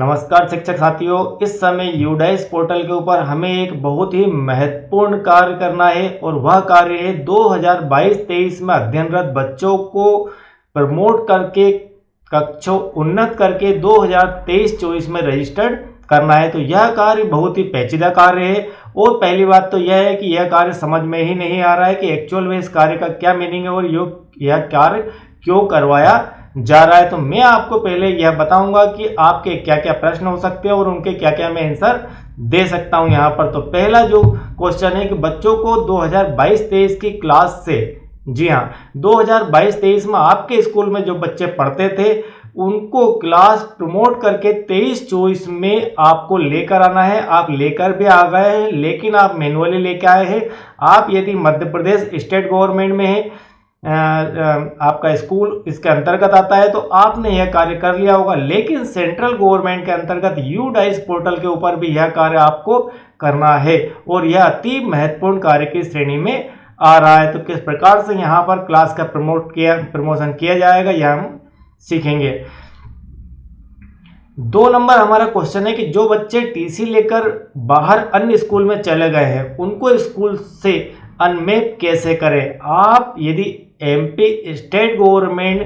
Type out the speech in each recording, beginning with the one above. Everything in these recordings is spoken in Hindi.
नमस्कार शिक्षक साथियों, इस समय यूडाइस पोर्टल के ऊपर हमें एक बहुत ही महत्वपूर्ण कार्य करना है और वह कार्य है 2022-23 में अध्ययनरत बच्चों को प्रमोट करके कक्षों उन्नत करके 2023-24 में रजिस्टर्ड करना है। तो यह कार्य बहुत ही पेचीदा कार्य है और पहली बात तो यह है कि यह कार्य समझ में ही नहीं आ रहा है कि एक्चुअल में इस कार्य का क्या मीनिंग है और यह कार्य क्यों करवाया जा रहा है। तो मैं आपको पहले यह बताऊंगा कि आपके क्या क्या प्रश्न हो सकते हैं और उनके क्या क्या मैं आंसर दे सकता हूं यहाँ पर। तो पहला जो क्वेश्चन है कि बच्चों को 2022-23 की क्लास से, जी हाँ, 2022-23 में आपके स्कूल में जो बच्चे पढ़ते थे उनको क्लास प्रमोट करके 23-24 में आपको लेकर आना है। आप लेकर भी आ गए हैं, लेकिन आप मैनुअली लेकर आए हैं। आप यदि मध्य प्रदेश स्टेट गवर्नमेंट में है, आपका स्कूल इसके अंतर्गत आता है, तो आपने यह कार्य कर लिया होगा। लेकिन सेंट्रल गवर्नमेंट के अंतर्गत यूडाइस पोर्टल के ऊपर भी यह कार्य आपको करना है और यह अति महत्वपूर्ण कार्य की श्रेणी में आ रहा है। तो किस प्रकार से यहाँ पर क्लास का प्रमोशन किया जाएगा यह हम सीखेंगे। 2 नंबर हमारा क्वेश्चन है कि जो बच्चे टीसी लेकर बाहर अन्य स्कूल में चले गए हैं उनको स्कूल से अनमैप कैसे करें। आप यदि एमपी स्टेट गवर्नमेंट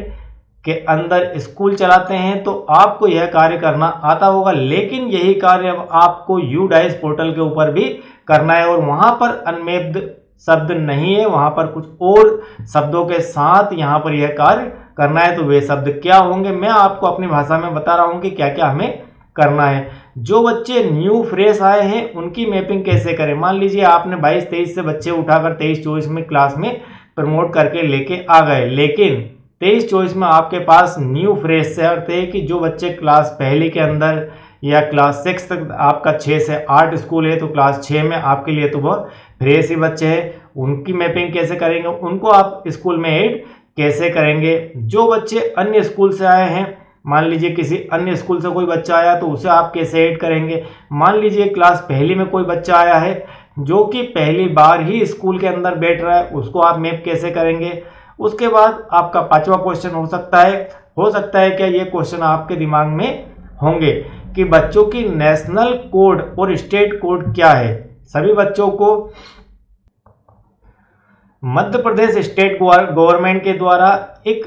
के अंदर स्कूल चलाते हैं तो आपको यह कार्य करना आता होगा, लेकिन यही कार्य अब आपको यूडाइस पोर्टल के ऊपर भी करना है और वहां पर अनमैप्ड शब्द नहीं है, वहां पर कुछ और शब्दों के साथ यहाँ पर यह कार्य करना है। तो वे शब्द क्या होंगे मैं आपको अपनी भाषा में बता रहा हूं कि क्या क्या हमें करना है। जो बच्चे न्यू फ्रेश आए हैं उनकी मैपिंग कैसे करें। मान लीजिए आपने 22-23 से बच्चे उठाकर 23-24 में क्लास में प्रमोट करके लेके आ गए, लेकिन 23-24 में आपके पास न्यू फ्रेश से अर्थ है कि जो बच्चे क्लास पहली के अंदर या क्लास 6 तक, आपका 6 से 8 स्कूल है तो क्लास 6 में आपके लिए तो वह फ्रेश ही बच्चे हैं, उनकी मैपिंग कैसे करेंगे, उनको आप स्कूल में ऐड कैसे करेंगे। जो बच्चे अन्य स्कूल से आए हैं, मान लीजिए किसी अन्य स्कूल से कोई बच्चा आया तो उसे आप कैसे ऐड करेंगे। मान लीजिए क्लास पहली में कोई बच्चा आया है जो कि पहली बार ही स्कूल के अंदर बैठ रहा है, उसको आप मैप कैसे करेंगे। उसके बाद आपका 5वां क्वेश्चन हो सकता है क्या ये क्वेश्चन आपके दिमाग में होंगे कि बच्चों की नेशनल कोड और स्टेट कोड क्या है। सभी बच्चों को मध्य प्रदेश स्टेट गवर्नमेंट के द्वारा एक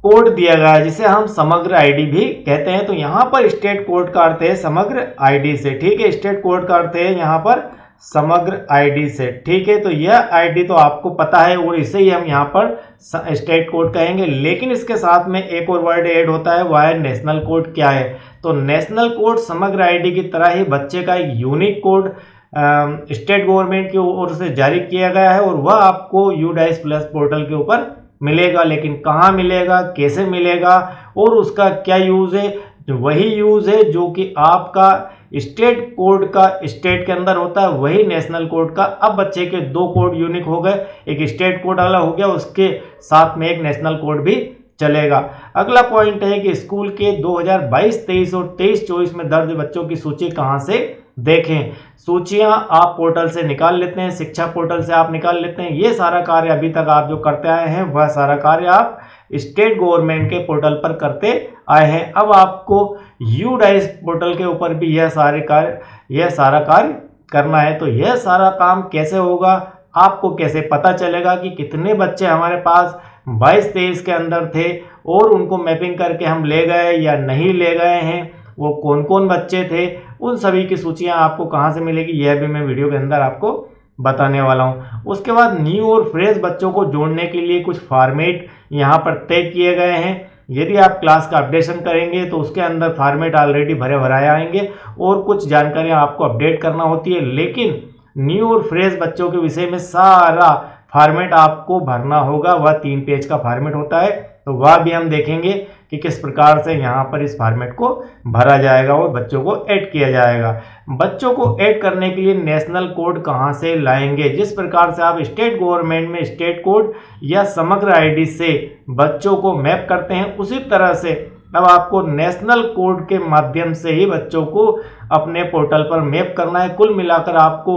कोड दिया गया है जिसे हम समग्र आईडी भी कहते हैं। तो यहाँ पर स्टेट कोड का अर्थ है समग्र आईडी से, ठीक है। स्टेट कोड का अर्थ है यहाँ पर समग्र आईडी से, ठीक है। तो यह आईडी तो आपको पता है और इसे ही हम यहाँ पर स्टेट कोड कहेंगे, लेकिन इसके साथ में एक और वर्ड ऐड होता है, वह है नेशनल कोड। क्या है तो नेशनल कोड समग्र आईडी की तरह ही बच्चे का एक यूनिक कोड स्टेट गवर्नमेंट की ओर से जारी किया गया है और वह आपको यूडाइस प्लस पोर्टल के ऊपर मिलेगा। लेकिन कहाँ मिलेगा, कैसे मिलेगा और उसका क्या यूज़ है। वही यूज़ है जो कि आपका स्टेट कोड का स्टेट के अंदर होता है, वही नेशनल कोड का। अब बच्चे के 2 कोड यूनिक हो गए, एक स्टेट कोड वाला हो गया, उसके साथ में एक नेशनल कोड भी चलेगा। अगला पॉइंट है कि स्कूल के 2022-23 और 23-24 में दर्ज बच्चों की सूची कहाँ से देखें। सूचियां आप पोर्टल से निकाल लेते हैं, शिक्षा पोर्टल से आप निकाल लेते हैं। ये सारा कार्य अभी तक आप जो करते आए हैं वह सारा कार्य आप स्टेट गवर्नमेंट के पोर्टल पर करते आए हैं। अब आपको यूडाइस पोर्टल के ऊपर भी यह सारा कार्य करना है। तो यह सारा काम कैसे होगा, आपको कैसे पता चलेगा कि कितने बच्चे हमारे पास 22-23 के अंदर थे और उनको मैपिंग करके हम ले गए या नहीं ले गए हैं, वो कौन कौन बच्चे थे, उन सभी की सूचियां आपको कहां से मिलेगी यह भी मैं वीडियो के अंदर आपको बताने वाला हूं। उसके बाद न्यू और फ्रेश बच्चों को जोड़ने के लिए कुछ फॉर्मेट यहां पर तय किए गए हैं। यदि आप क्लास का अपडेशन करेंगे तो उसके अंदर फॉर्मेट ऑलरेडी भरे आएंगे और कुछ जानकारियां आपको अपडेट करना होती है, लेकिन न्यू और फ्रेश बच्चों के विषय में सारा फॉर्मेट आपको भरना होगा। वह 3 पेज का फॉर्मेट होता है, तो वह भी हम देखेंगे कि किस प्रकार से यहाँ पर इस फॉर्मेट को भरा जाएगा और बच्चों को ऐड किया जाएगा। बच्चों को ऐड करने के लिए नेशनल कोड कहाँ से लाएंगे। जिस प्रकार से आप स्टेट गवर्नमेंट में स्टेट कोड या समग्र आईडी से बच्चों को मैप करते हैं, उसी तरह से अब आपको नेशनल कोड के माध्यम से ही बच्चों को अपने पोर्टल पर मैप करना है। कुल मिलाकर आपको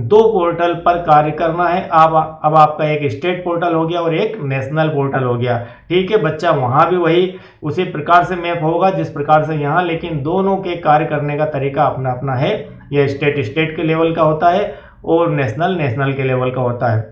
2 पोर्टल पर कार्य करना है। अब आपका एक स्टेट पोर्टल हो गया और एक नेशनल पोर्टल हो गया। ठीक है, बच्चा वहाँ भी वही उसी प्रकार से मैप होगा जिस प्रकार से यहाँ, लेकिन दोनों के कार्य करने का तरीका अपना अपना है। यह स्टेट के लेवल का होता है और नेशनल के लेवल का होता है।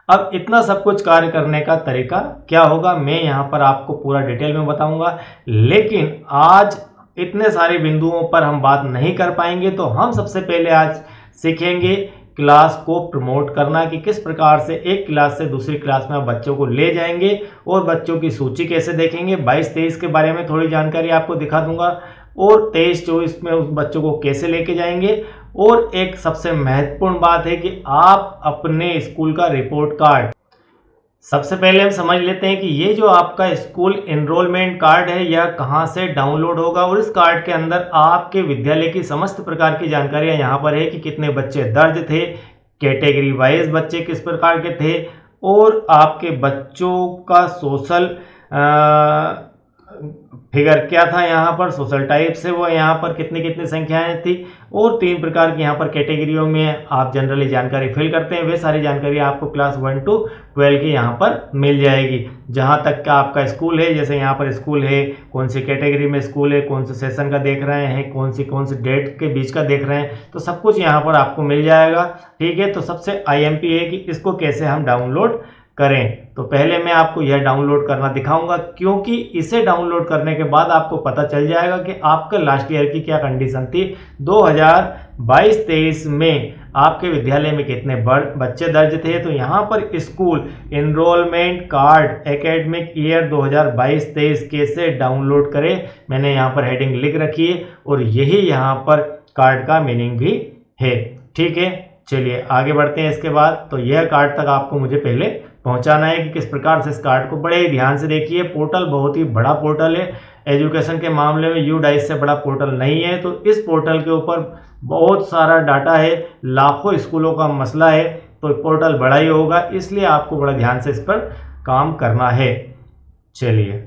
अब इतना सब कुछ कार्य करने का तरीका क्या होगा, मैं यहाँ पर आपको पूरा डिटेल में बताऊंगा, लेकिन आज इतने सारे बिंदुओं पर हम बात नहीं कर पाएंगे। तो हम सबसे पहले आज सीखेंगे क्लास को प्रमोट करना, कि किस प्रकार से एक क्लास से दूसरी क्लास में आप बच्चों को ले जाएंगे और बच्चों की सूची कैसे देखेंगे। 22-23 के बारे में थोड़ी जानकारी आपको दिखा दूंगा और 23-24 में उस बच्चों को कैसे लेके जाएंगे। और एक सबसे महत्वपूर्ण बात है कि आप अपने स्कूल का रिपोर्ट कार्ड, सबसे पहले हम समझ लेते हैं कि ये जो आपका स्कूल एनरोलमेंट कार्ड है यह कहाँ से डाउनलोड होगा। और इस कार्ड के अंदर आपके विद्यालय की समस्त प्रकार की जानकारियां यहाँ पर है कि कितने बच्चे दर्ज थे, कैटेगरी वाइज बच्चे किस प्रकार के थे, और आपके बच्चों का सोशल फिगर क्या था, यहाँ पर सोशल टाइप से वो यहाँ पर कितनी संख्याएं थी, और 3 प्रकार की यहाँ पर कैटेगरियों में आप जनरली जानकारी फिल करते हैं। वे सारी जानकारी आपको क्लास 1 to 12 की यहाँ पर मिल जाएगी। जहाँ तक का आपका स्कूल है, जैसे यहाँ पर स्कूल है, कौन सी कैटेगरी में स्कूल है, कौन से सेशन का देख रहे हैं, कौन सी डेट के बीच का देख रहे हैं, तो सब कुछ यहाँ पर आपको मिल जाएगा। ठीक है, तो सबसे IMP है कि इसको कैसे हम डाउनलोड करें। तो पहले मैं आपको यह डाउनलोड करना दिखाऊंगा, क्योंकि इसे डाउनलोड करने के बाद आपको पता चल जाएगा कि आपका लास्ट ईयर की क्या कंडीशन थी। 2022-23 में आपके विद्यालय में कितने बच्चे दर्ज थे। तो यहाँ पर school enrolment card academic year 2022-23 कैसे डाउनलोड करें, मैंने यहाँ पर हेडिंग लिख रखी है और यही यहाँ पर कार्ड का मीनिंग भी है। ठीक है, चलिए आगे बढ़ते हैं। इसके बाद तो यह कार्ड तक आपको मुझे पहले पहुंचाना है कि किस प्रकार से इस कार्ड को, बड़े ही ध्यान से देखिए। पोर्टल बहुत ही बड़ा पोर्टल है, एजुकेशन के मामले में UDICE से बड़ा पोर्टल नहीं है। तो इस पोर्टल के ऊपर बहुत सारा डाटा है, लाखों स्कूलों का मसला है, तो पोर्टल बड़ा ही होगा, इसलिए आपको बड़ा ध्यान से इस पर काम करना है। चलिए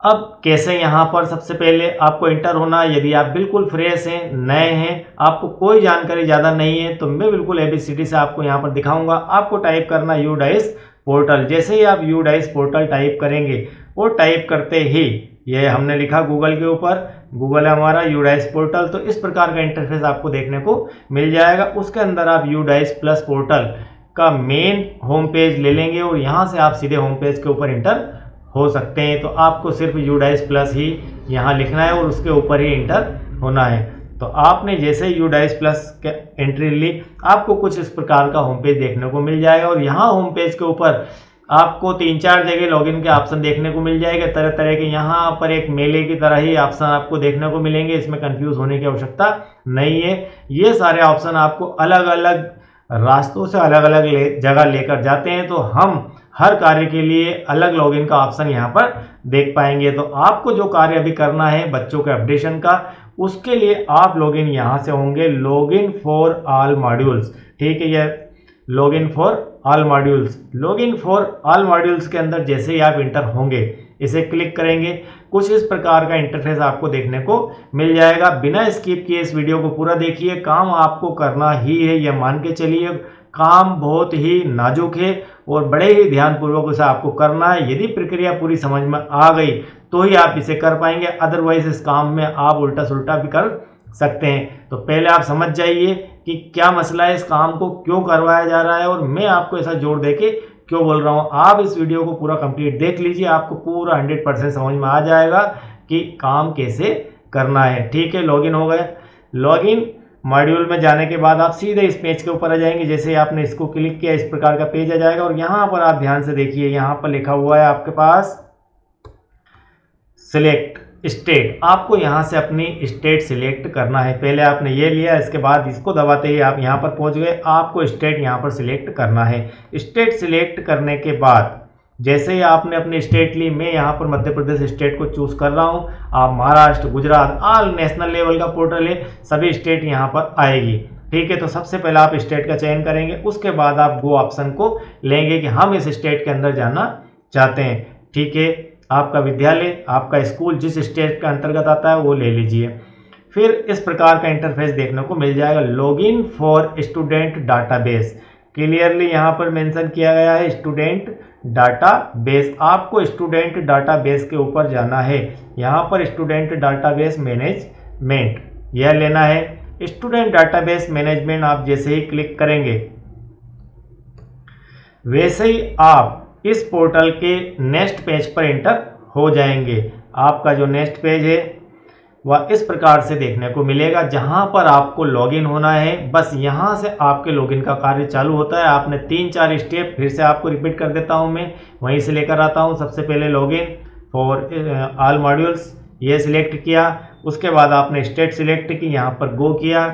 अब कैसे यहाँ पर सबसे पहले आपको इंटर होना। यदि आप बिल्कुल फ्रेश हैं, नए हैं, आपको कोई जानकारी ज़्यादा नहीं है, तो मैं बिल्कुल ABCD से आपको यहाँ पर दिखाऊंगा। आपको टाइप करना UDICE पोर्टल। जैसे ही आप UDICE पोर्टल टाइप करेंगे, वो टाइप करते ही ये हमने लिखा गूगल के ऊपर, गूगल है हमारा UDICE पोर्टल, तो इस प्रकार का इंटरफेस आपको देखने को मिल जाएगा। उसके अंदर आप UDICE प्लस पोर्टल का मेन होम पेज ले लेंगे और यहाँ से आप सीधे होम पेज के ऊपर इंटर हो सकते हैं। तो आपको सिर्फ UDICE प्लस ही यहाँ लिखना है और उसके ऊपर ही इंटर होना है। तो आपने जैसे UDICE प्लस एंट्री ली, आपको कुछ इस प्रकार का होम पेज देखने को मिल जाएगा। और यहाँ होम पेज के ऊपर आपको 3-4 जगह लॉगिन के ऑप्शन देखने को मिल जाएगा, तरह तरह के। यहाँ पर एक मेले की तरह ही ऑप्शन आपको देखने को मिलेंगे, इसमें कंफ्यूज होने की आवश्यकता नहीं है। ये सारे ऑप्शन आपको अलग अलग रास्तों से अलग अलग जगह लेकर जाते हैं। तो हम हर कार्य के लिए अलग लॉगिन का ऑप्शन यहाँ पर देख पाएंगे। तो आपको जो कार्य अभी करना है बच्चों के अपडेशन का, उसके लिए आप लॉगिन यहाँ से होंगे, लॉगिन फॉर ऑल मॉड्यूल्स। ठीक है, यह login for all modules. Login for all modules के अंदर जैसे ही आप इंटर होंगे, इसे क्लिक करेंगे, कुछ इस प्रकार का इंटरफेस आपको देखने को मिल जाएगा। बिना स्किप किए इस वीडियो को पूरा देखिए, काम आपको करना ही है, यह मान के चलिए। काम बहुत ही नाजुक है और बड़े ही ध्यानपूर्वक उसे आपको करना है। यदि प्रक्रिया पूरी समझ में आ गई तो ही आप इसे कर पाएंगे, अदरवाइज इस काम में आप उल्टा सुल्टा भी कर सकते हैं। तो पहले आप समझ जाइए कि क्या मसला है, इस काम को क्यों करवाया जा रहा है और मैं आपको ऐसा जोर देके क्यों बोल रहा हूँ। आप इस वीडियो को पूरा कंप्लीट देख लीजिए, आपको पूरा 100% समझ में आ जाएगा कि काम कैसे करना है। ठीक है, लॉगिन हो गए। लॉगिन मॉड्यूल में जाने के बाद आप सीधे इस पेज के ऊपर आ जाएंगे। जैसे आपने इसको क्लिक किया, इस प्रकार का पेज आ जाएगा और यहाँ पर आप ध्यान से देखिए, यहाँ पर लिखा हुआ है आपके पास सिलेक्ट स्टेट। आपको यहाँ से अपनी स्टेट सिलेक्ट करना है। पहले आपने ये लिया, इसके बाद इसको दबाते ही आप यहाँ पर पहुँच गए। आपको स्टेट यहाँ पर सिलेक्ट करना है। स्टेट सिलेक्ट करने के बाद जैसे ही आपने अपनी स्टेट ली, मैं यहाँ पर मध्य प्रदेश स्टेट को चूज कर रहा हूँ। आप Maharashtra, Gujarat, all national level का पोर्टल है, सभी स्टेट यहाँ पर आएगी। ठीक है, तो सबसे पहले आप स्टेट का चयन करेंगे, उसके बाद आप गो ऑप्शन को लेंगे कि हम इस स्टेट के अंदर जाना चाहते हैं। ठीक है, आपका विद्यालय, आपका स्कूल जिस स्टेट के अंतर्गत आता है वो ले लीजिए। फिर इस प्रकार का इंटरफेस देखने को मिल जाएगा। Login for student database, clearly यहाँ पर मेंशन किया गया है स्टूडेंट डाटाबेस। आपको स्टूडेंट डाटाबेस के ऊपर जाना है। यहाँ पर स्टूडेंट डाटाबेस मैनेजमेंट यह लेना है। स्टूडेंट डाटाबेस मैनेजमेंट आप जैसे ही क्लिक करेंगे वैसे ही आप इस पोर्टल के नेक्स्ट पेज पर एंटर हो जाएंगे। आपका जो नेक्स्ट पेज है वह इस प्रकार से देखने को मिलेगा, जहां पर आपको लॉगिन होना है। बस यहां से आपके लॉगिन का कार्य चालू होता है। आपने 3-4 स्टेप फिर से आपको रिपीट कर देता हूं, मैं वहीं से लेकर आता हूं। सबसे पहले लॉगिन फॉर ऑल मॉड्यूल्स ये सिलेक्ट किया, उसके बाद आपने स्टेट सिलेक्ट की, यहाँ पर गो किया।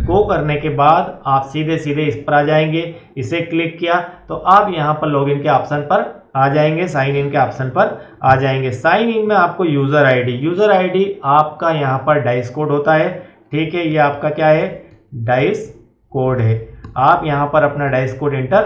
गो करने के बाद आप सीधे सीधे इस पर आ जाएंगे। इसे क्लिक किया तो आप यहाँ पर लॉगिन के ऑप्शन पर आ जाएंगे, साइन इन के ऑप्शन पर आ जाएंगे। साइन इन में आपको यूज़र आईडी आपका यहाँ पर डाइस कोड होता है, ठीक है। ये आपका क्या है, डाइस कोड है। आप यहाँ पर अपना डाइस कोड एंटर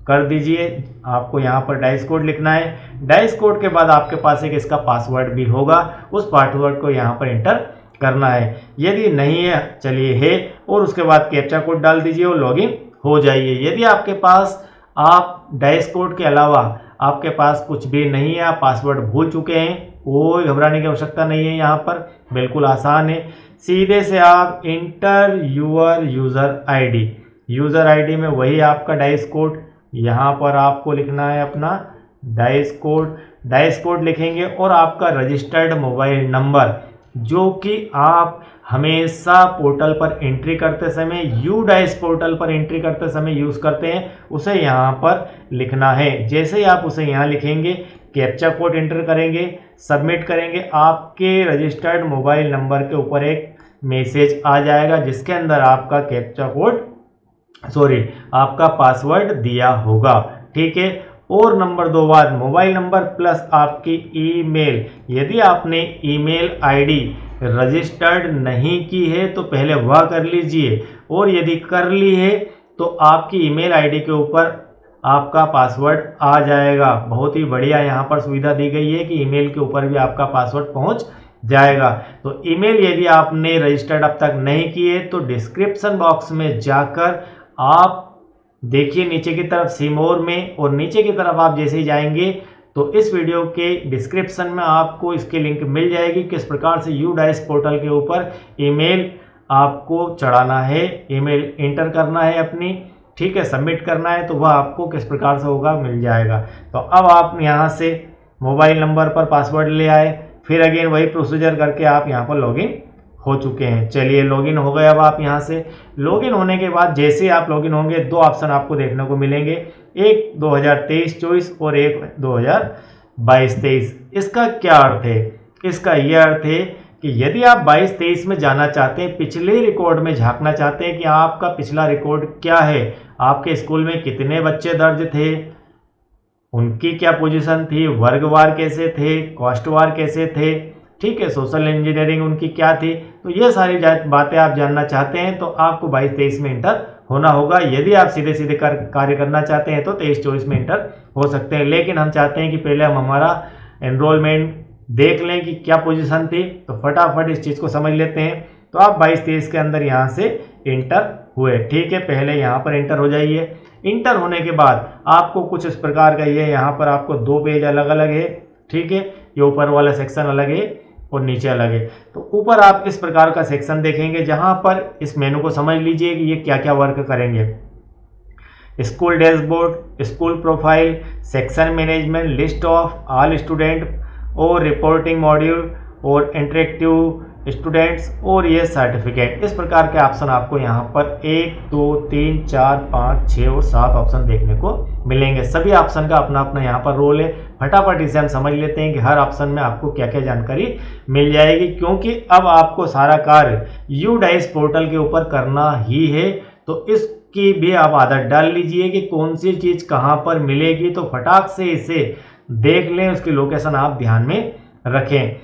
कर दीजिए। आपको यहाँ पर डाइस कोड लिखना है। डाइस कोड के बाद आपके पास एक इसका पासवर्ड भी होगा, उस पासवर्ड को यहाँ पर एंटर करना है। यदि नहीं है चलिए है, और उसके बाद कैप्चा कोड डाल दीजिए और लॉगिन हो जाइए। यदि आपके पास आप डाइस कोड के अलावा आपके पास कुछ भी नहीं है, आप पासवर्ड भूल चुके हैं, कोई घबराने की आवश्यकता नहीं है। यहाँ पर बिल्कुल आसान है। सीधे से आप इंटर यूर यूज़र आईडी में वही आपका डाइस कोड, यहाँ पर आपको लिखना है अपना डाइस कोड लिखेंगे और आपका रजिस्टर्ड मोबाइल नंबर जो कि आप हमेशा पोर्टल पर एंट्री करते समय, यूडाइस पोर्टल पर एंट्री करते समय यूज़ करते हैं, उसे यहाँ पर लिखना है। जैसे ही आप उसे यहाँ लिखेंगे, कैप्चा कोड एंटर करेंगे, सबमिट करेंगे, आपके रजिस्टर्ड मोबाइल नंबर के ऊपर एक मैसेज आ जाएगा जिसके अंदर आपका आपका पासवर्ड दिया होगा, ठीक है। और नंबर 2 बात, मोबाइल नंबर प्लस आपकी ईमेल। यदि आपने ईमेल आईडी रजिस्टर्ड नहीं की है तो पहले वह कर लीजिए, और यदि कर ली है तो आपकी ईमेल आईडी के ऊपर आपका पासवर्ड आ जाएगा। बहुत ही बढ़िया यहाँ पर सुविधा दी गई है कि ईमेल के ऊपर भी आपका पासवर्ड पहुँच जाएगा। तो ईमेल यदि आपने रजिस्टर्ड अब तक नहीं की है तो डिस्क्रिप्शन बॉक्स में जाकर आप देखिए नीचे की तरफ सी मोर में, और नीचे की तरफ आप जैसे ही जाएंगे तो इस वीडियो के डिस्क्रिप्शन में आपको इसकी लिंक मिल जाएगी, किस प्रकार से यूडाइस पोर्टल के ऊपर ईमेल आपको चढ़ाना है, ईमेल एंटर करना है अपनी, ठीक है, सबमिट करना है, तो वह आपको किस प्रकार से होगा मिल जाएगा। तो अब आप यहाँ से मोबाइल नंबर पर पासवर्ड ले आए, फिर अगेन वही प्रोसीजर करके आप यहाँ पर लॉगिन हो चुके हैं। चलिए लॉगिन हो गए। अब आप यहाँ से लॉगिन होने के बाद जैसे आप लॉगिन होंगे 2 ऑप्शन आपको देखने को मिलेंगे, एक 2023-24 और एक 2022-23। इसका क्या अर्थ है? इसका यह अर्थ है कि यदि आप 22-23 में जाना चाहते हैं, पिछले रिकॉर्ड में झांकना चाहते हैं कि आपका पिछला रिकॉर्ड क्या है, आपके स्कूल में कितने बच्चे दर्ज थे, उनकी क्या पोजीशन थी, वर्गवार कैसे थे, कास्टवार कैसे थे, ठीक है, सोशल इंजीनियरिंग उनकी क्या थी, तो ये सारी बातें आप जानना चाहते हैं तो आपको 22-23 में इंटर होना होगा। यदि आप सीधे सीधे कार्य करना चाहते हैं तो 23-24 में इंटर हो सकते हैं, लेकिन हम चाहते हैं कि पहले हम हमारा एनरोलमेंट देख लें कि क्या पोजीशन थी, तो फटाफट इस चीज़ को समझ लेते हैं। तो आप 22-23 के अंदर यहाँ से इंटर हुए, ठीक है, पहले यहाँ पर इंटर हो जाइए। इंटर होने के बाद आपको कुछ इस प्रकार का ये यहाँ पर आपको 2 पेज अलग अलग है, ठीक है, ये ऊपर वाला सेक्शन अलग है और नीचे अलग है। तो ऊपर आप इस प्रकार का सेक्शन देखेंगे जहां पर इस मेनू को समझ लीजिए कि ये क्या क्या वर्क करेंगे। School dashboard, school profile, section management, list of all student और रिपोर्टिंग मॉड्यूल और इंटरेक्टिव स्टूडेंट्स और ये सर्टिफिकेट। इस प्रकार के ऑप्शन आपको यहाँ पर 1, 2, 3, 4, 5, 6 और 7 ऑप्शन देखने को मिलेंगे। सभी ऑप्शन का अपना अपना यहाँ पर रोल है। फटाफट इसे हम समझ लेते हैं कि हर ऑप्शन में आपको क्या क्या जानकारी मिल जाएगी, क्योंकि अब आपको सारा कार्य यूडाइस पोर्टल के ऊपर करना ही है। तो इसकी भी आप आदत डाल लीजिए कि कौन सी चीज़ कहाँ पर मिलेगी, तो फटाक से इसे देख लें, उसकी लोकेशन आप ध्यान में रखें।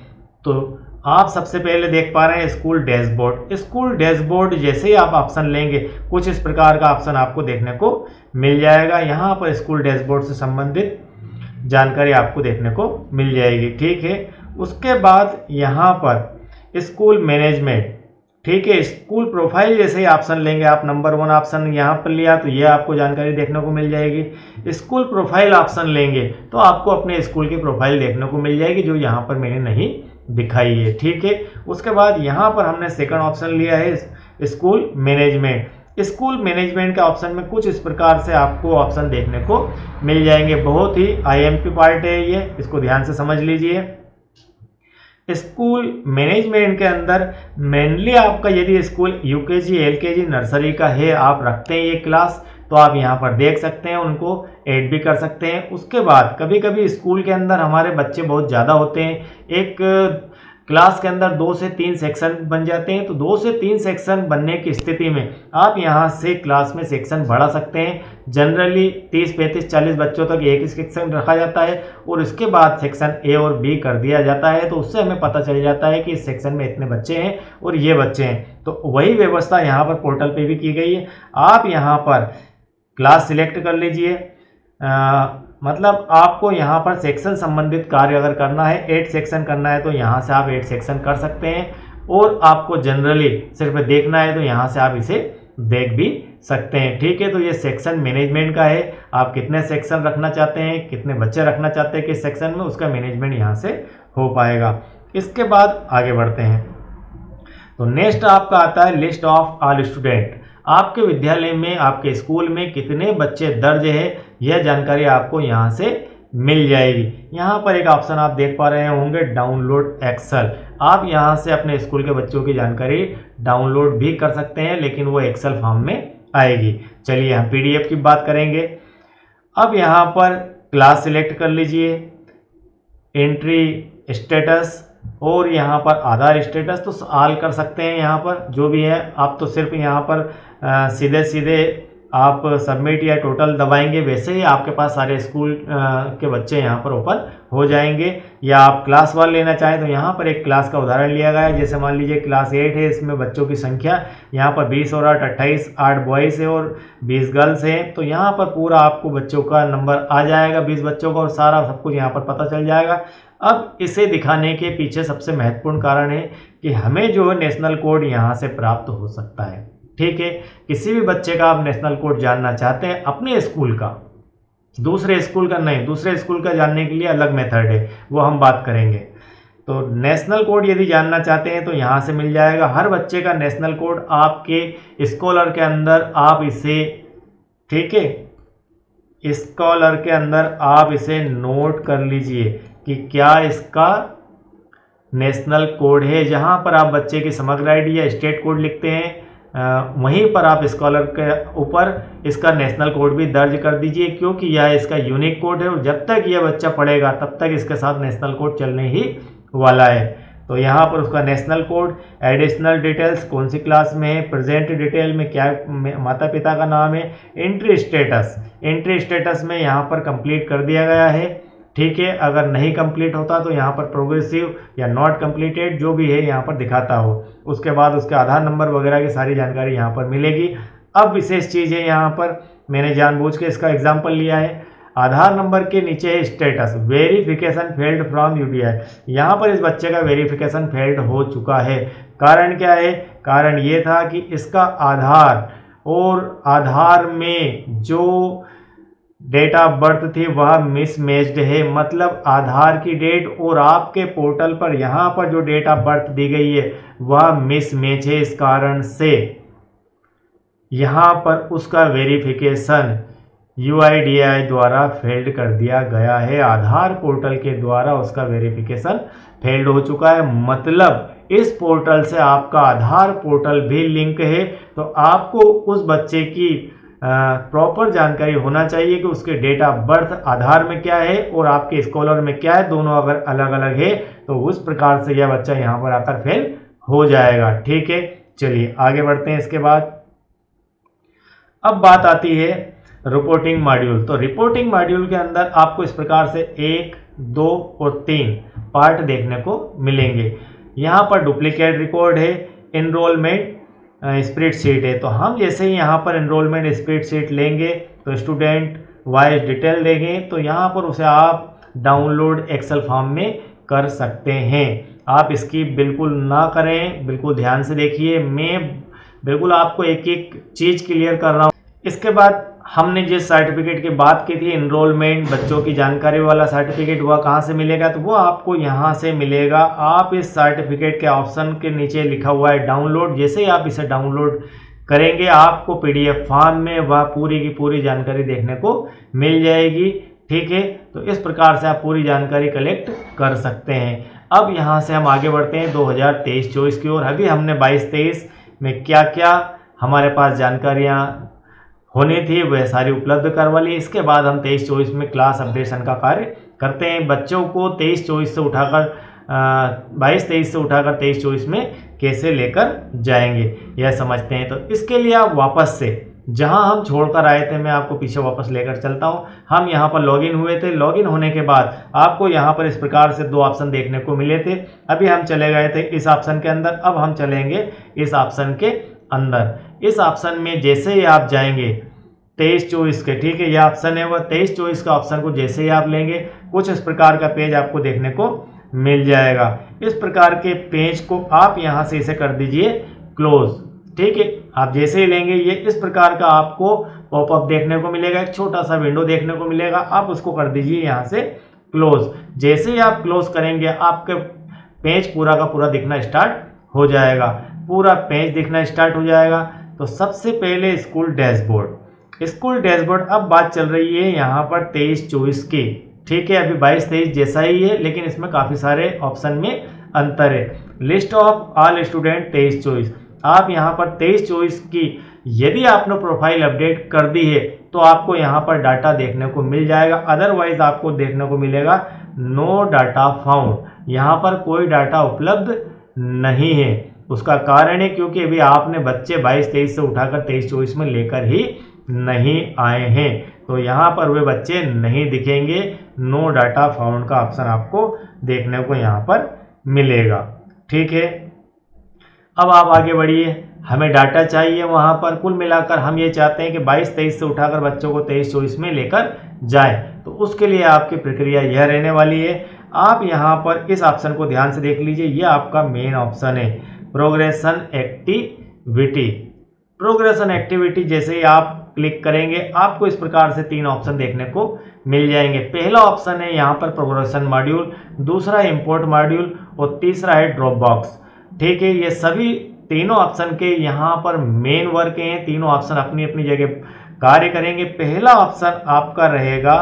तो आप सबसे पहले देख पा रहे हैं स्कूल डैशबोर्ड। स्कूल डैशबोर्ड जैसे ही आप ऑप्शन लेंगे कुछ इस प्रकार का ऑप्शन आपको देखने को मिल जाएगा। यहाँ पर स्कूल डैशबोर्ड से संबंधित जानकारी आपको देखने को मिल जाएगी। ठीक है, उसके बाद यहाँ पर स्कूल मैनेजमेंट, ठीक है, स्कूल प्रोफाइल जैसे ही ऑप्शन लेंगे आप, नंबर 1 ऑप्शन यहाँ पर लिया तो ये आपको जानकारी देखने को मिल जाएगी। स्कूल प्रोफाइल ऑप्शन लेंगे तो आपको अपने स्कूल की प्रोफाइल देखने को मिल जाएगी, जो यहाँ पर मैंने नहीं दिखाई है। ठीक है, उसके बाद यहाँ पर हमने सेकंड ऑप्शन लिया है स्कूल मैनेजमेंट। स्कूल मैनेजमेंट के ऑप्शन में कुछ इस प्रकार से आपको ऑप्शन देखने को मिल जाएंगे। बहुत ही IMP पार्ट है ये, इसको ध्यान से समझ लीजिए। स्कूल मैनेजमेंट के अंदर मेनली आपका यदि स्कूल UKG LKG नर्सरी का है, आप रखते हैं ये क्लास, तो आप यहाँ पर देख सकते हैं, उनको ऐड भी कर सकते हैं। उसके बाद कभी कभी स्कूल के अंदर हमारे बच्चे बहुत ज़्यादा होते हैं, एक क्लास के अंदर 2 से 3 सेक्शन बन जाते हैं, तो 2 से 3 सेक्शन बनने की स्थिति में आप यहाँ से क्लास में सेक्शन बढ़ा सकते हैं। जनरली 30, 35, 40 बच्चों तक एक ही सेक्शन रखा जाता है और उसके बाद सेक्शन A और B कर दिया जाता है, तो उससे हमें पता चल जाता है कि इस सेक्शन में इतने बच्चे हैं और ये बच्चे हैं। तो वही व्यवस्था यहाँ पर पोर्टल पे भी की गई है। आप यहाँ पर क्लास सिलेक्ट कर लीजिए, मतलब आपको यहाँ पर सेक्शन संबंधित कार्य अगर करना है, 8 सेक्शन करना है तो यहाँ से आप 8 सेक्शन कर सकते हैं, और आपको जनरली सिर्फ देखना है तो यहाँ से आप इसे देख भी सकते हैं। ठीक है, तो ये सेक्शन मैनेजमेंट का है, आप कितने सेक्शन रखना चाहते हैं, कितने बच्चे रखना चाहते हैं किस सेक्शन में, उसका मैनेजमेंट यहाँ से हो पाएगा। इसके बाद आगे बढ़ते हैं, तो नेक्स्ट आपका आता है लिस्ट ऑफ ऑल स्टूडेंट। आपके विद्यालय में, आपके स्कूल में कितने बच्चे दर्ज है, यह जानकारी आपको यहाँ से मिल जाएगी। यहाँ पर एक ऑप्शन आप देख पा रहे होंगे, डाउनलोड एक्सेल। आप यहाँ से अपने स्कूल के बच्चों की जानकारी डाउनलोड भी कर सकते हैं, लेकिन वो एक्सेल फॉर्म में आएगी। चलिए हम PDF की बात करेंगे। अब यहाँ पर क्लास सिलेक्ट कर लीजिए, एंट्री स्टेटस, और यहाँ पर आधार स्टेटस तो ऑल कर सकते हैं। यहाँ पर जो भी है, आप तो सिर्फ यहाँ पर सीधे सीधे आप सबमिट या टोटल दबाएंगे, वैसे ही आपके पास सारे स्कूल के बच्चे यहाँ पर ओपन हो जाएंगे। या आप क्लास 1 लेना चाहें तो यहाँ पर एक क्लास का उदाहरण लिया गया है, जैसे मान लीजिए क्लास 8 है, इसमें बच्चों की संख्या यहाँ पर 20 और 8 28, 8 बॉयज़ है और 20 गर्ल्स हैं, तो यहाँ पर पूरा आपको बच्चों का नंबर आ जाएगा, 20 बच्चों का, और सारा सब कुछ यहाँ पर पता चल जाएगा। अब इसे दिखाने के पीछे सबसे महत्वपूर्ण कारण है कि हमें जो है नेशनल कोड यहाँ से प्राप्त हो सकता है। ठीक है, किसी भी बच्चे का आप नेशनल कोड जानना चाहते हैं अपने स्कूल का, दूसरे स्कूल का नहीं, दूसरे स्कूल का जानने के लिए अलग मेथड है, वो हम बात करेंगे। तो नेशनल कोड यदि जानना चाहते हैं तो यहाँ से मिल जाएगा। हर बच्चे का नेशनल कोड आपके स्कॉलर के अंदर आप इसे, ठीक है, स्कॉलर के अंदर आप इसे नोट कर लीजिए कि क्या इसका नेशनल कोड है। जहाँ पर आप बच्चे की समग्र ID या स्टेट कोड लिखते हैं, वहीं पर आप स्कॉलर के ऊपर इसका नेशनल कोड भी दर्ज कर दीजिए, क्योंकि यह इसका यूनिक कोड है और जब तक यह बच्चा पढ़ेगा तब तक इसके साथ नेशनल कोड चलने ही वाला है। तो यहाँ पर उसका नेशनल कोड, एडिशनल डिटेल्स, कौन सी क्लास में है, प्रेजेंट डिटेल में क्या माता पिता का नाम है, एंट्री स्टेटस, एंट्री स्टेटस में यहाँ पर कंप्लीट कर दिया गया है। ठीक है, अगर नहीं कंप्लीट होता तो यहाँ पर प्रोग्रेसिव या नॉट कंप्लीटेड जो भी है यहाँ पर दिखाता हो। उसके बाद उसके आधार नंबर वगैरह की सारी जानकारी यहाँ पर मिलेगी। अब विशेष चीज़ है, यहाँ पर मैंने जानबूझ के इसका एग्जाम्पल लिया है, आधार नंबर के नीचे है status, verification failed from UDI। यहाँ पर इस बच्चे का वेरिफिकेशन फेल्ड हो चुका है। कारण क्या है? कारण ये था कि इसका आधार और आधार में जो डेट ऑफ बर्थ थी वह मिसमैच्ड है, मतलब आधार की डेट और आपके पोर्टल पर यहाँ पर जो डेट ऑफ बर्थ दी गई है वह मिसमैच है। इस कारण से यहाँ पर उसका वेरिफिकेशन UIDAI द्वारा फेल्ड कर दिया गया है। आधार पोर्टल के द्वारा उसका वेरिफिकेशन फेल्ड हो चुका है, मतलब इस पोर्टल से आपका आधार पोर्टल भी लिंक है। तो आपको उस बच्चे की प्रॉपर जानकारी होना चाहिए कि उसके डेट ऑफ बर्थ आधार में क्या है और आपके स्कॉलर में क्या है, दोनों अगर अलग अलग है तो उस प्रकार से यह बच्चा यहाँ पर आकर फेल हो जाएगा। ठीक है, चलिए आगे बढ़ते हैं। इसके बाद अब बात आती है रिपोर्टिंग मॉड्यूल। तो रिपोर्टिंग मॉड्यूल के अंदर आपको इस प्रकार से 1, 2 और 3 पार्ट देखने को मिलेंगे। यहाँ पर डुप्लीकेट रिकॉर्ड है, एनरोलमेंट स्प्रेडशीट है। तो हम जैसे ही यहाँ पर एनरोलमेंट स्प्रेडशीट लेंगे तो स्टूडेंट वाइज डिटेल देंगे तो यहाँ पर उसे आप डाउनलोड एक्सेल फॉर्म में कर सकते हैं। आप इसकी बिल्कुल ना करें, बिल्कुल ध्यान से देखिए, मैं बिल्कुल आपको एक एक चीज़ क्लियर कर रहा हूँ। इसके बाद हमने जिस सर्टिफिकेट की बात की थी, इनरोलमेंट बच्चों की जानकारी वाला सर्टिफिकेट, वह कहाँ से मिलेगा, तो वो आपको यहाँ से मिलेगा। आप इस सर्टिफिकेट के ऑप्शन के नीचे लिखा हुआ है डाउनलोड, जैसे ही आप इसे डाउनलोड करेंगे आपको पीडीएफ फॉर्म में वह पूरी की पूरी जानकारी देखने को मिल जाएगी। ठीक है, तो इस प्रकार से आप पूरी जानकारी कलेक्ट कर सकते हैं। अब यहाँ से हम आगे बढ़ते हैं 2023-24 की ओर। अभी हमने 22-23 में क्या क्या हमारे पास जानकारियाँ होनी थी वह सारी उपलब्ध करवा ली। इसके बाद हम 23-24 में क्लास अपडेशन का कार्य करते हैं। बच्चों को 23-24 से उठाकर 22-23 से उठाकर 23-24 में कैसे लेकर जाएंगे यह समझते हैं। तो इसके लिए आप वापस से जहां हम छोड़कर आए थे, मैं आपको पीछे वापस लेकर चलता हूं। हम यहां पर लॉगिन हुए थे। लॉगिन होने के बाद आपको यहां पर इस प्रकार से दो ऑप्शन देखने को मिले थे। अभी हम चले गए थे इस ऑप्शन के अंदर, अब हम चलेंगे इस ऑप्शन के अंदर। इस ऑप्शन में जैसे ही आप जाएंगे 23-24 के, ठीक है, यह ऑप्शन है वह 23-24 का ऑप्शन को जैसे ही आप लेंगे कुछ इस प्रकार का पेज आपको देखने को मिल जाएगा। इस प्रकार के पेज को आप यहां से इसे कर दीजिए क्लोज। ठीक है, आप जैसे ही लेंगे ये इस प्रकार का आपको पॉपअप देखने को मिलेगा, एक छोटा सा विंडो देखने को मिलेगा। आप उसको कर दीजिए यहां से क्लोज। जैसे ही आप क्लोज करेंगे आपके पेज पूरा का पूरा दिखना स्टार्ट हो जाएगा। पूरा पेज दिखना स्टार्ट हो जाएगा। तो सबसे पहले स्कूल डैशबोर्ड। स्कूल डैशबोर्ड, अब बात चल रही है यहाँ पर 23-24 की। ठीक है, अभी 22-23 जैसा ही है, लेकिन इसमें काफ़ी सारे ऑप्शन में अंतर है। लिस्ट ऑफ ऑल स्टूडेंट 23-24, आप यहाँ पर 23-24 की यदि आपने प्रोफाइल अपडेट कर दी है तो आपको यहाँ पर डाटा देखने को मिल जाएगा। अदरवाइज आपको देखने को मिलेगा नो डाटा फाउंड, यहाँ पर कोई डाटा उपलब्ध नहीं है। उसका कारण है क्योंकि अभी आपने बच्चे 22-23 से उठाकर 23-24 में लेकर ही नहीं आए हैं, तो यहाँ पर वे बच्चे नहीं दिखेंगे। नो डाटा फाउंड का ऑप्शन आपको देखने को यहाँ पर मिलेगा। ठीक है, अब आप आगे बढ़िए। हमें डाटा चाहिए वहाँ पर। कुल मिलाकर हम ये चाहते हैं कि 22-23 से उठाकर बच्चों को 23-24 में लेकर जाएं, तो उसके लिए आपकी प्रक्रिया यह रहने वाली है। आप यहाँ पर इस ऑप्शन को ध्यान से देख लीजिए, यह आपका मेन ऑप्शन है प्रोग्रेशन एक्टिविटी। प्रोग्रेशन एक्टिविटी जैसे ही आप क्लिक करेंगे आपको इस प्रकार से तीन ऑप्शन देखने को मिल जाएंगे। पहला ऑप्शन है यहाँ पर प्रोग्रेशन मॉड्यूल, दूसरा है इंपोर्ट मॉड्यूल और तीसरा है ड्रॉप बॉक्स। ठीक है, ये सभी तीनों ऑप्शन के यहाँ पर मेन वर्क हैं। तीनों ऑप्शन अपनी अपनी जगह कार्य करेंगे। पहला ऑप्शन आपका रहेगा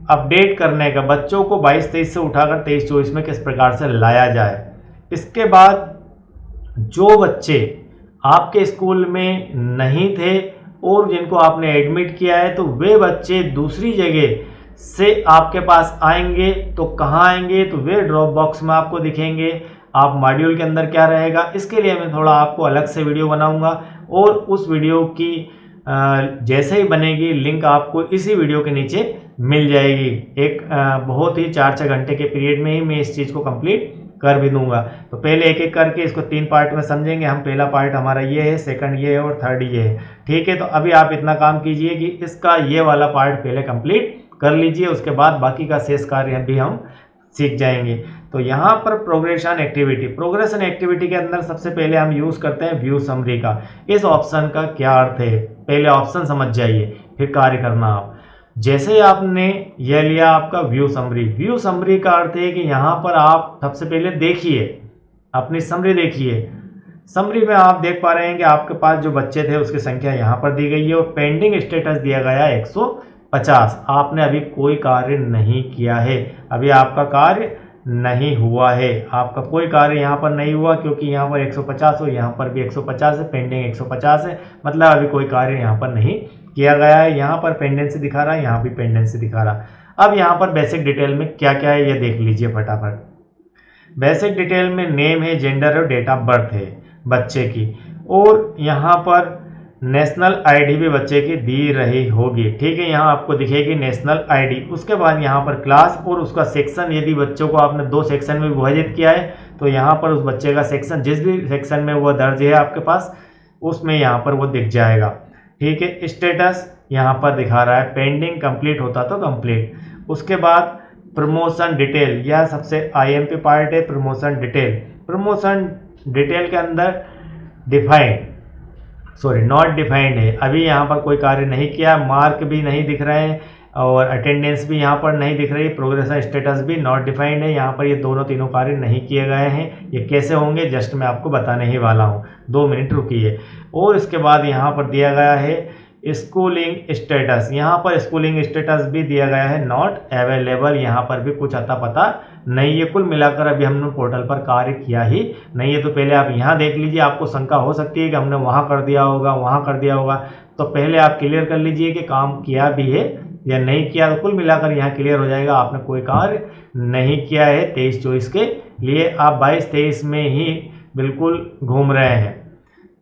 अपडेट करने का, बच्चों को 22-23 से उठाकर 23-24 में किस प्रकार से लाया जाए। इसके बाद जो बच्चे आपके स्कूल में नहीं थे और जिनको आपने एडमिट किया है, तो वे बच्चे दूसरी जगह से आपके पास आएंगे। तो कहाँ आएंगे, तो वे ड्रॉप बॉक्स में आपको दिखेंगे। आप मॉड्यूल के अंदर क्या रहेगा, इसके लिए मैं थोड़ा आपको अलग से वीडियो बनाऊंगा और उस वीडियो की जैसे ही बनेगी लिंक आपको इसी वीडियो के नीचे मिल जाएगी। एक बहुत ही 4-6 घंटे के पीरियड में ही मैं इस चीज़ को कंप्लीट कर भी दूंगा। तो पहले एक एक करके इसको 3 पार्ट में समझेंगे हम। पहला पार्ट हमारा ये है, सेकंड ये है और थर्ड ये है। ठीक है, तो अभी आप इतना काम कीजिए कि इसका ये वाला पार्ट पहले कंप्लीट कर लीजिए, उसके बाद बाकी का शेष कार्य भी हम सीख जाएंगे। तो यहाँ पर प्रोग्रेशन एक्टिविटी के अंदर सबसे पहले हम यूज़ करते हैं व्यू समरी का। इस ऑप्शन का क्या अर्थ है, पहले ऑप्शन समझ जाइए फिर कार्य करना आप। जैसे आपने यह लिया आपका व्यू समरी का अर्थ है कि यहाँ पर आप सबसे पहले देखिए, अपनी समरी देखिए। समरी में आप देख पा रहे हैं कि आपके पास जो बच्चे थे उसकी संख्या यहाँ पर दी गई है और पेंडिंग स्टेटस दिया गया है 150। आपने अभी कोई कार्य नहीं किया है, अभी आपका कार्य नहीं हुआ है, आपका कोई कार्य यहाँ पर नहीं हुआ क्योंकि यहाँ पर 150 हो, यहाँ पर भी 150 है, पेंडिंग 150 है, मतलब अभी कोई कार्य यहाँ पर नहीं किया गया है। यहाँ पर पेंडेंसी दिखा रहा है, यहाँ भी पेंडेंसी दिखा रहा। अब यहाँ पर बेसिक डिटेल में क्या क्या है ये देख लीजिए फटाफट। बेसिक डिटेल में नेम है, जेंडर और डेट ऑफ बर्थ है बच्चे की, और यहाँ पर नेशनल आईडी भी बच्चे की दी रही होगी। ठीक है, यहाँ आपको दिखेगी नेशनल आईडी। उसके बाद यहाँ पर क्लास और उसका सेक्शन, यदि बच्चों को आपने 2 सेक्शन में विभाजित किया है तो यहाँ पर उस बच्चे का सेक्शन, जिस भी सेक्शन में वो दर्ज है आपके पास, उसमें यहाँ पर वो दिख जाएगा। ठीक है, स्टेटस यहाँ पर दिखा रहा है, पेंडिंग कंप्लीट होता तो कंप्लीट। उसके बाद प्रमोशन डिटेल, यह सबसे आईएमपी पार्ट है, प्रमोशन डिटेल। प्रमोशन डिटेल के अंदर डिफाइंड, सॉरी नॉट डिफाइंड है, अभी यहाँ पर कोई कार्य नहीं किया, मार्क भी नहीं दिख रहे हैं और अटेंडेंस भी यहाँ पर नहीं दिख रही, प्रोग्रेशन स्टेटस भी नॉट डिफाइंड है। यहाँ पर ये दोनों तीनों कार्य नहीं किए गए हैं। ये कैसे होंगे जस्ट मैं आपको बताने ही वाला हूँ, 2 मिनट रुकिए। और इसके बाद यहाँ पर दिया गया है स्कूलिंग स्टेटस, यहाँ पर स्कूलिंग स्टेटस भी दिया गया है नॉट अवेलेबल, यहाँ पर भी कुछ अता पता नहीं है। कुल मिलाकर अभी हमने पोर्टल पर कार्य किया ही नहीं है। तो पहले आप यहाँ देख लीजिए, आपको शंका हो सकती है कि हमने वहाँ कर दिया होगा, वहाँ कर दिया होगा, तो पहले आप क्लियर कर लीजिए कि काम किया भी है या नहीं किया। तो कुल मिलाकर यहाँ क्लियर हो जाएगा आपने कोई कार्य नहीं किया है 23-24 के लिए, आप 22-23 में ही बिल्कुल घूम रहे हैं।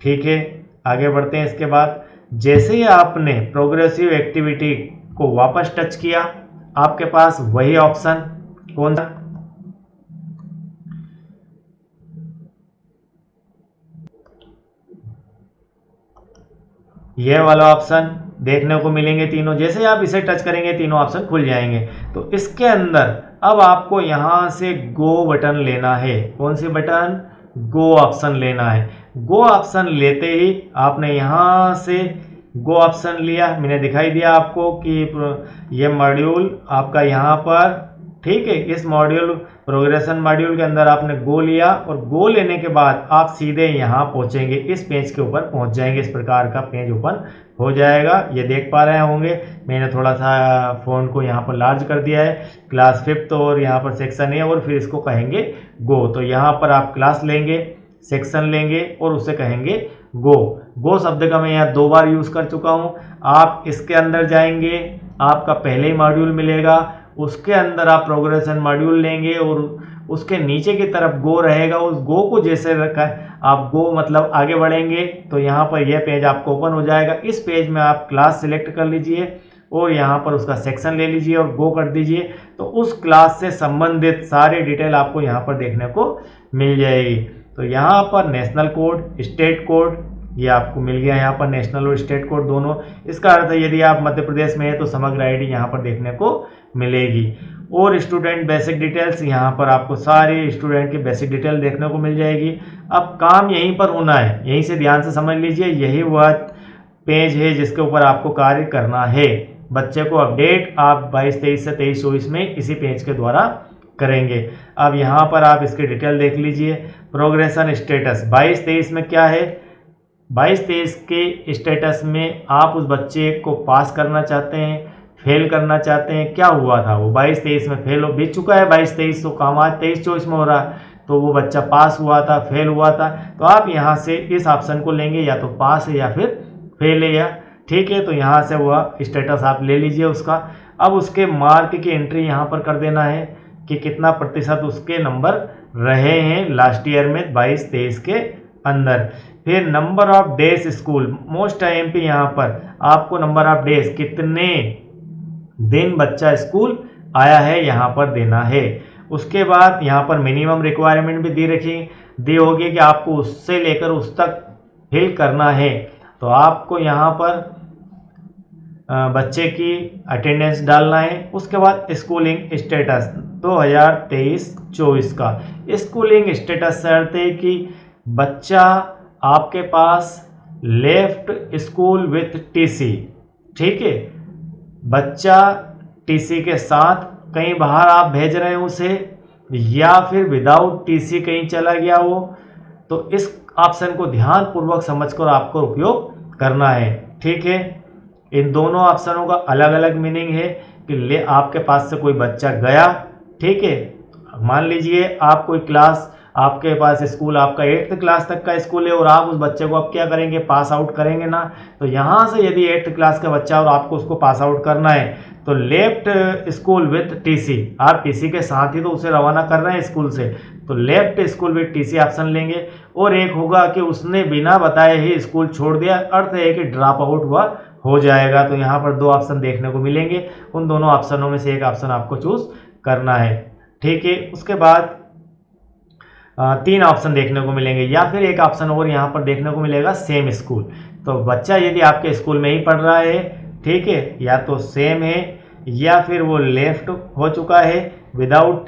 ठीक है, आगे बढ़ते हैं। इसके बाद जैसे ही आपने प्रोग्रेसिव एक्टिविटी को वापस टच किया, आपके पास वही ऑप्शन कौन सा, यह वाला ऑप्शन देखने को मिलेंगे तीनों। जैसे ही आप इसे टच करेंगे तीनों ऑप्शन खुल जाएंगे। तो इसके अंदर अब आपको यहां से गो बटन लेना है। कौन सी बटन, गो ऑप्शन लेना है। गो ऑप्शन लेते ही आपने यहां से गो ऑप्शन लिया, मैंने दिखाई दिया आपको कि ये मॉड्यूल आपका यहाँ पर, ठीक है, इस मॉड्यूल प्रोग्रेशन मॉड्यूल के अंदर आपने गो लिया और गो लेने के बाद आप सीधे यहाँ पहुँचेंगे, इस पेज के ऊपर पहुँच जाएंगे। इस प्रकार का पेज ओपन हो जाएगा, ये देख पा रहे होंगे। मैंने थोड़ा सा फ़ॉन्ट को यहाँ पर लार्ज कर दिया है, क्लास 5th और यहाँ पर सेक्शन है और फिर इसको कहेंगे गो। तो यहाँ पर आप क्लास लेंगे, सेक्शन लेंगे और उसे कहेंगे गो। गो शब्द का मैं यहाँ 2 बार यूज़ कर चुका हूँ। आप इसके अंदर जाएंगे, आपका पहले ही मॉड्यूल मिलेगा, उसके अंदर आप प्रोग्रेशन मॉड्यूल लेंगे और उसके नीचे की तरफ गो रहेगा। उस गो को जैसे रखा आप गो मतलब आगे बढ़ेंगे तो यहाँ पर यह पेज आपको ओपन हो जाएगा। इस पेज में आप क्लास सिलेक्ट कर लीजिए और यहाँ पर उसका सेक्शन ले लीजिए और गो कर दीजिए। तो उस क्लास से संबंधित सारी डिटेल आपको यहाँ पर देखने को मिल जाएगी। तो यहाँ पर नेशनल कोड, स्टेट कोड, ये आपको मिल गया यहाँ पर, नेशनल और स्टेट कोड दोनों। इसका अर्थ है यदि आप मध्य प्रदेश में हैं तो समग्र आईडी यहाँ पर देखने को मिलेगी। और स्टूडेंट बेसिक डिटेल्स, यहाँ पर आपको सारे स्टूडेंट की बेसिक डिटेल देखने को मिल जाएगी। अब काम यहीं पर होना है, यहीं से ध्यान से समझ लीजिए, यही वह पेज है जिसके ऊपर आपको कार्य करना है। बच्चे को अपडेट आप 22-23 से 23-24 में इसी पेज के द्वारा करेंगे। अब यहाँ पर आप इसकी डिटेल देख लीजिए। प्रोग्रेशन स्टेटस 22-23 में क्या है, 22-23 के स्टेटस में आप उस बच्चे को पास करना चाहते हैं, फेल करना चाहते हैं। क्या हुआ था, वो 22-23 में फेल हो बीत चुका है, 22-23 तो काम आज 23-24 में हो रहा है। तो वो बच्चा पास हुआ था, फेल हुआ था, तो आप यहाँ से इस ऑप्शन को लेंगे, या तो पास है या फिर फेल है, या ठीक है। तो यहाँ से वह स्टेटस आप ले लीजिए उसका। अब उसके मार्क की एंट्री यहाँ पर कर देना है कि कितना प्रतिशत उसके नंबर रहे हैं लास्ट ईयर में 22-23 के अंदर। फिर number of days school, most IMP, यहाँ पर आपको नंबर ऑफ डेज, कितने दिन बच्चा स्कूल आया है, यहाँ पर देना है। उसके बाद यहाँ पर मिनिमम रिक्वायरमेंट भी दी होगी कि आपको उससे लेकर उस तक फिल करना है। तो आपको यहाँ पर बच्चे की अटेंडेंस डालना है। उसके बाद स्कूलिंग स्टेटस 2023-24 का स्कूलिंग स्टेटस शर्त है कि बच्चा आपके पास लेफ्ट स्कूल विथ टीसी, ठीक है। बच्चा टीसी के साथ कहीं बाहर आप भेज रहे हैं उसे, या फिर विदाउट टीसी कहीं चला गया हो, तो इस ऑप्शन को ध्यानपूर्वक समझकर आपको उपयोग करना है, ठीक है। इन दोनों ऑप्शनों का अलग अलग मीनिंग है कि आपके पास से कोई बच्चा गया, ठीक है, मान लीजिए आप कोई क्लास, आपके पास स्कूल आपका 8th क्लास तक का स्कूल है और आप उस बच्चे को अब क्या करेंगे, पास आउट करेंगे ना। तो यहाँ से यदि 8th क्लास का बच्चा और आपको उसको पास आउट करना है तो लेफ्ट स्कूल विथ टीसी, आप टीसी के साथ ही तो उसे रवाना कर रहे हैं स्कूल से, तो left school with TC option लेंगे। और एक होगा कि उसने बिना बताए ही स्कूल छोड़ दिया, अर्थ है कि ड्रॉप आउट हुआ हो जाएगा। तो यहाँ पर 2 ऑप्शन देखने को मिलेंगे, उन दोनों ऑप्शनों में से एक ऑप्शन आपको चूज करना है, ठीक है। उसके बाद 3 ऑप्शन देखने को मिलेंगे, या फिर एक ऑप्शन और यहाँ पर देखने को मिलेगा सेम स्कूल। तो बच्चा यदि आपके स्कूल में ही पढ़ रहा है ठीक है, या तो सेम है या फिर वो लेफ्ट हो चुका है विदाउट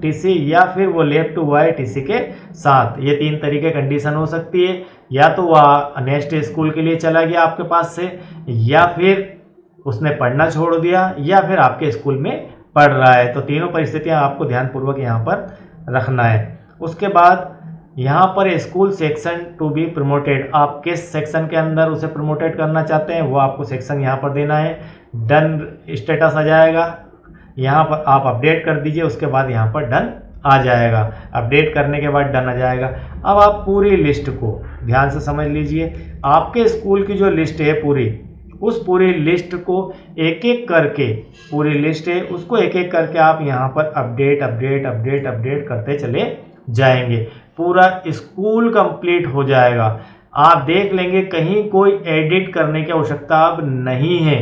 टीसी या फिर वो लेफ्ट हुआ है टीसी के साथ। ये 3 तरीके कंडीशन हो सकती है, या तो वह नेक्स्ट स्कूल के लिए चला गया आपके पास से, या फिर उसने पढ़ना छोड़ दिया, या फिर आपके स्कूल में पढ़ रहा है। तो तीनों परिस्थितियां आपको ध्यानपूर्वक यहाँ पर रखना है। उसके बाद यहाँ पर school section to be promoted, आप किस सेक्शन के अंदर उसे प्रमोटेड करना चाहते हैं वो आपको सेक्शन यहाँ पर देना है। डन स्टेटस आ जाएगा, यहाँ पर आप अपडेट कर दीजिए, उसके बाद यहाँ पर डन आ जाएगा। अपडेट करने के बाद डन आ जाएगा। अब आप पूरी लिस्ट को ध्यान से समझ लीजिए, आपके स्कूल की जो लिस्ट है उस पूरी लिस्ट को एक एक करके, पूरी लिस्ट है उसको एक एक करके आप यहाँ पर अपडेट करते चले जाएंगे। पूरा स्कूल कंप्लीट हो जाएगा। आप देख लेंगे कहीं कोई एडिट करने की आवश्यकता अब नहीं है,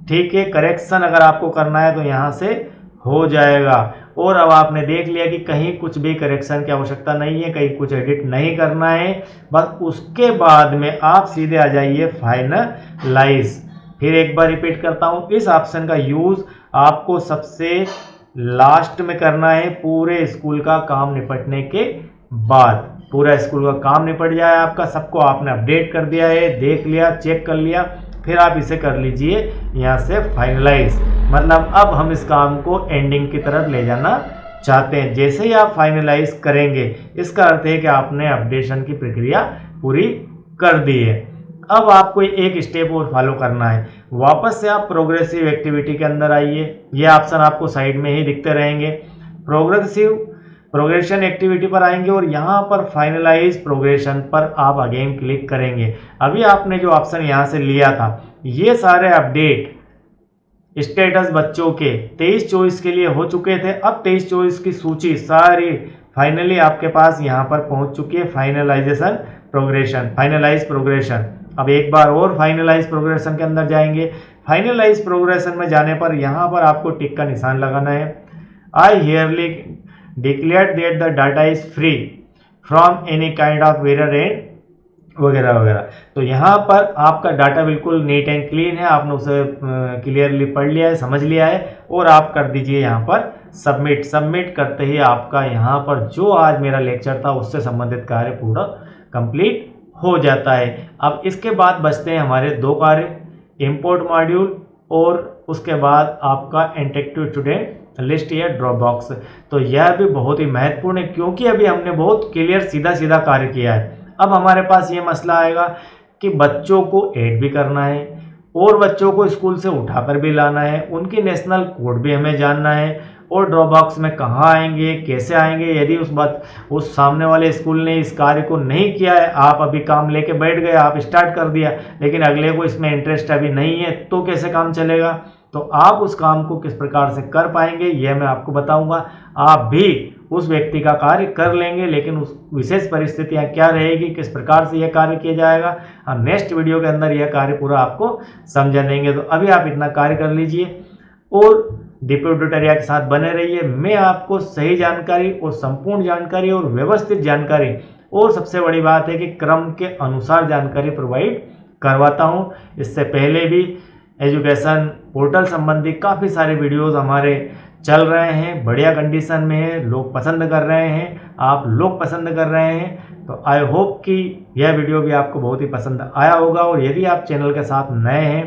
ठीक है। करेक्शन अगर आपको करना है तो यहाँ से हो जाएगा। और अब आपने देख लिया कि कहीं कुछ भी करेक्शन की आवश्यकता नहीं है, कहीं कुछ एडिट नहीं करना है, बस उसके बाद में आप सीधे आ जाइए फाइनलाइज। फिर एक बार रिपीट करता हूँ, इस ऑप्शन का यूज़ आपको सबसे लास्ट में करना है, पूरे स्कूल का काम निपटने के बाद। पूरा स्कूल का काम निपट जाए आपका, सबको आपने अपडेट कर दिया है, देख लिया, चेक कर लिया, फिर आप इसे कर लीजिए यहाँ से फाइनलाइज। मतलब अब हम इस काम को एंडिंग की तरफ ले जाना चाहते हैं। जैसे ही आप फाइनलाइज करेंगे इसका अर्थ है कि आपने अपडेशन की प्रक्रिया पूरी कर दी है। अब आपको एक स्टेप और फॉलो करना है। वापस से आप प्रोग्रेसिव एक्टिविटी के अंदर आइए, ये ऑप्शन आपको साइड में ही दिखते रहेंगे। प्रोग्रेशन एक्टिविटी पर आएंगे और यहाँ पर फाइनलाइज प्रोग्रेशन पर आप अगेन क्लिक करेंगे। अभी आपने जो ऑप्शन यहाँ से लिया था, ये सारे अपडेट स्टेटस बच्चों के 23-24 के लिए हो चुके थे। अब 23-24 की सूची सारी फाइनली आपके पास यहाँ पर पहुँच चुकी है। Finalise progression. अब एक बार और फाइनलाइज प्रोग्रेशन के अंदर जाएंगे। फाइनलाइज प्रोग्रेशन में जाने पर यहाँ पर आपको टिक का निशान लगाना है। I hereby declare that the data is free from any kind of error and वगैरह वगैरह। तो यहाँ पर आपका डाटा बिल्कुल नीट एंड क्लीन है, आपने उसे क्लियरली पढ़ लिया है, समझ लिया है, और आप कर दीजिए यहाँ पर सबमिट। सबमिट करते ही आपका यहाँ पर जो आज मेरा लेक्चर था उससे संबंधित कार्य पूरा कंप्लीट हो जाता है। अब इसके बाद बचते हैं हमारे 2 कार्य, इंपोर्ट मॉड्यूल और उसके बाद आपका इंटरेक्टिव स्टूडेंट लिस्ट या ड्रॉप बॉक्स। तो यह भी बहुत ही महत्वपूर्ण है, क्योंकि अभी हमने बहुत क्लियर सीधा कार्य किया है। अब हमारे पास ये मसला आएगा कि बच्चों को ऐड भी करना है और बच्चों को स्कूल से उठाकर भी लाना है, उनकी नेशनल कोड भी हमें जानना है, और ड्रॉप बॉक्स में कहाँ आएंगे, कैसे आएंगे। यदि उस सामने वाले स्कूल ने इस कार्य को नहीं किया है, आप अभी काम लेके बैठ गए, आप स्टार्ट कर दिया, लेकिन अगले को इसमें इंटरेस्ट अभी नहीं है, तो कैसे काम चलेगा। तो आप उस काम को किस प्रकार से कर पाएंगे यह मैं आपको बताऊंगा। आप भी उस व्यक्ति का कार्य कर लेंगे, लेकिन उस विशेष परिस्थितियां क्या रहेगी, किस प्रकार से यह कार्य किया जाएगा, हम नेक्स्ट वीडियो के अंदर यह कार्य पूरा आपको समझा देंगे। तो अभी आप इतना कार्य कर लीजिए और डीपी ट्यूटोरियल के साथ बने रहिए। मैं आपको सही जानकारी और संपूर्ण जानकारी और व्यवस्थित जानकारी, और सबसे बड़ी बात है कि क्रम के अनुसार जानकारी प्रोवाइड करवाता हूँ। इससे पहले भी एजुकेशन पोर्टल संबंधी काफ़ी सारे वीडियोस हमारे चल रहे हैं, बढ़िया कंडीशन में है, लोग पसंद कर रहे हैं, आप लोग पसंद कर रहे हैं। तो आई होप कि यह वीडियो भी आपको बहुत ही पसंद आया होगा। और यदि आप चैनल के साथ नए हैं,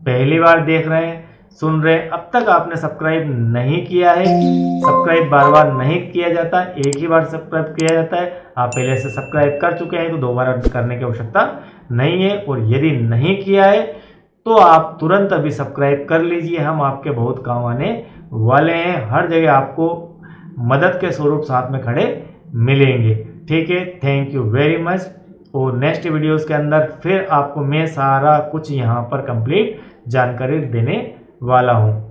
पहली बार देख रहे हैं, सुन रहे हैं, अब तक आपने सब्सक्राइब नहीं किया है, सब्सक्राइब बार बार नहीं किया जाता, एक ही बार सब्सक्राइब किया जाता है। आप पहले से सब्सक्राइब कर चुके हैं तो दोबारा करने की आवश्यकता नहीं है, और यदि नहीं किया है तो आप तुरंत अभी सब्सक्राइब कर लीजिए। हम आपके बहुत काम आने वाले हैं, हर जगह आपको मदद के स्वरूप साथ में खड़े मिलेंगे। ठीक है, थैंक यू वेरी मच। और नेक्स्ट वीडियोस के अंदर फिर आपको मैं सारा कुछ यहाँ पर कंप्लीट जानकारी देने वाला हूँ।